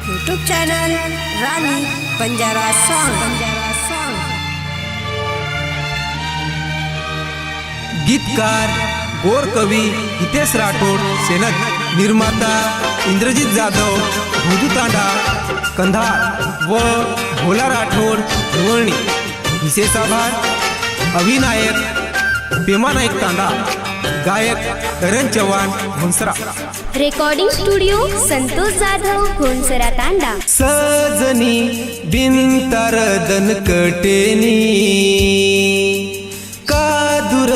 YouTube channel राणी Banjara song. गीतकार गोर कवी हितेश राठोड सेनत, निर्माता इंद्रजित जाधव भोदूतांडा कंधार व भोला राठोड हिवळणी। विशेष आभार अभिनायक पेमा नाईक तांडा, गायक करण चव्हाण घोंसरा। रेकॉर्डिंग स्टुडिओ संतोष जाधव घोंसरा तांडा। सजनी बिनतार दनकटेनी कादुर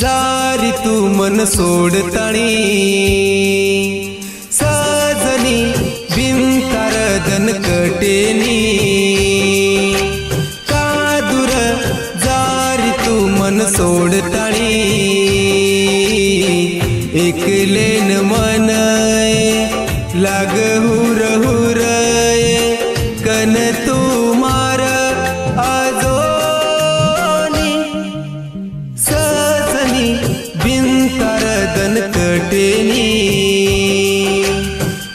जारी तू मन सोडताणी। सजनी बिनतार दनकटेनी कादुर जारी तू मन सोडताणी। एकलेन मन लाग हुर हुर कन तू मार आजोनी। सजनी बिनतार दनकटेनी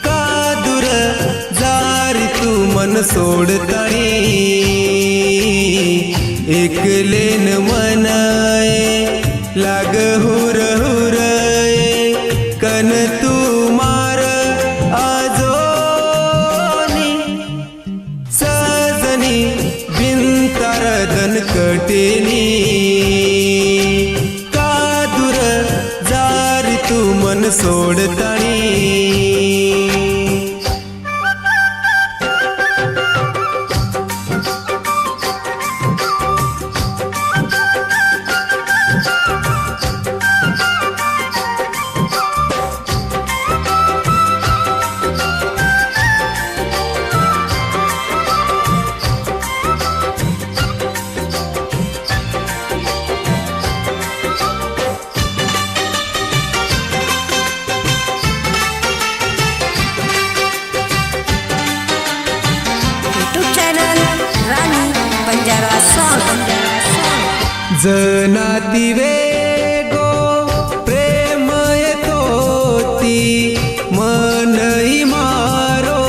कादुर जारी तू मन सोडताणी। एकलेन मन लाग हुर हुर कन तू मार आजोनी। सजनी बिनतार दनकटेनी कादुर जारी तू मन सोडताणी। यूट्यूब चॅनल राणी बंजारा सॉन्ग। जनाती वेगो प्रेमय तोती मनई मारो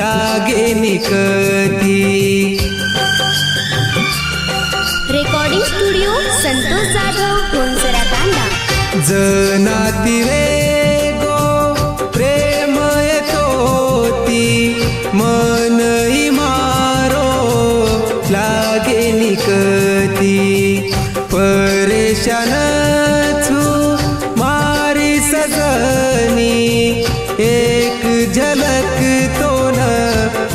लागे निकती। रेकॉर्डिंग स्टुडिओ संतोष जाधव घोंसरा तांडा। जनाती वेगो प्रेमय तोती मनई मारो लागे निकती। परेशान छू मारी सजनी एक झलक तो न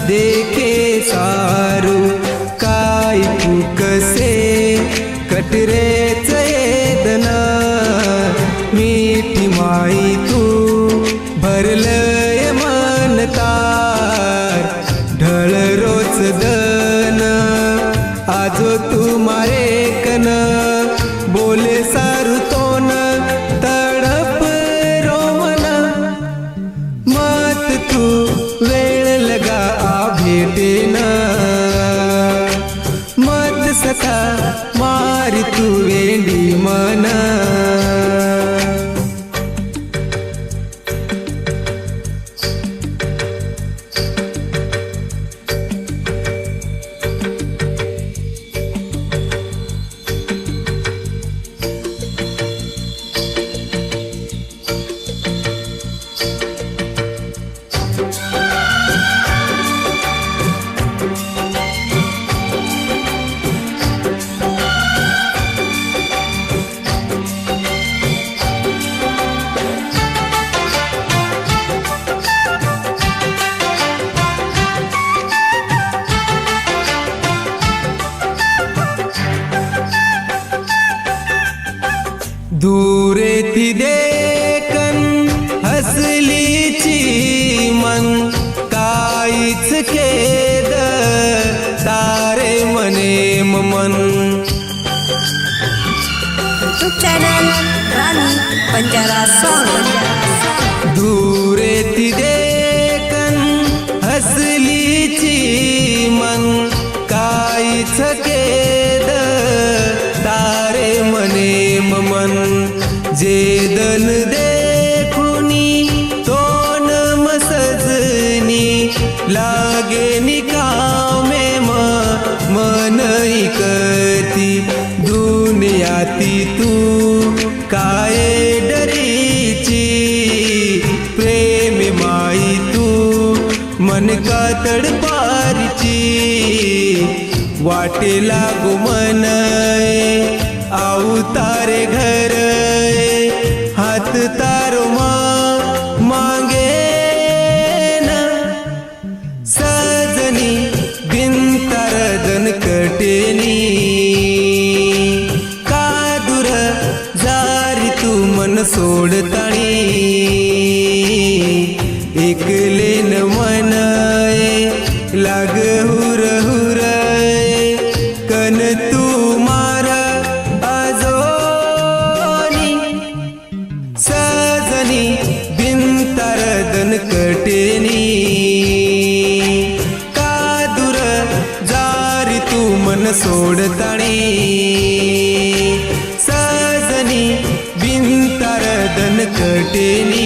देखे सारू। काय कसे कटरेच येदना मीठी माई तू भरलय मन तार। ढळ रोज दन आजो तू मारे कन बोले सारू तोन तडप रोमन। मत तू वेळ लगा आ भेटेन मत सका मारी तू वेंडी मन। दूरे ती देखन हसलीची मन काहीच खेद तारे मने मन। यूट्यूब चॅनल राणी बंजारा सॉन्ग। दूरे ती देखन हसलीची मन काहीच खेद तारे मने मन। जे दन देखुनी तो न मसजनी लागे निकामे मन करती दुनियाती तू काय डरीची प्रेम माई तू मन का तडपारची वाटे लागू मन तारे घर हात तारो मांगे ना सजनी बिनतार दन कटेनी का दूर जारी तू मन सोडताणी एकलेन मन लाग हुर हुर कन तू मारा आजोनी सजनी बिनतार दन कटेनी का दूर जारी तू मन सोडताणी सजनी बिनतार दन कटेनी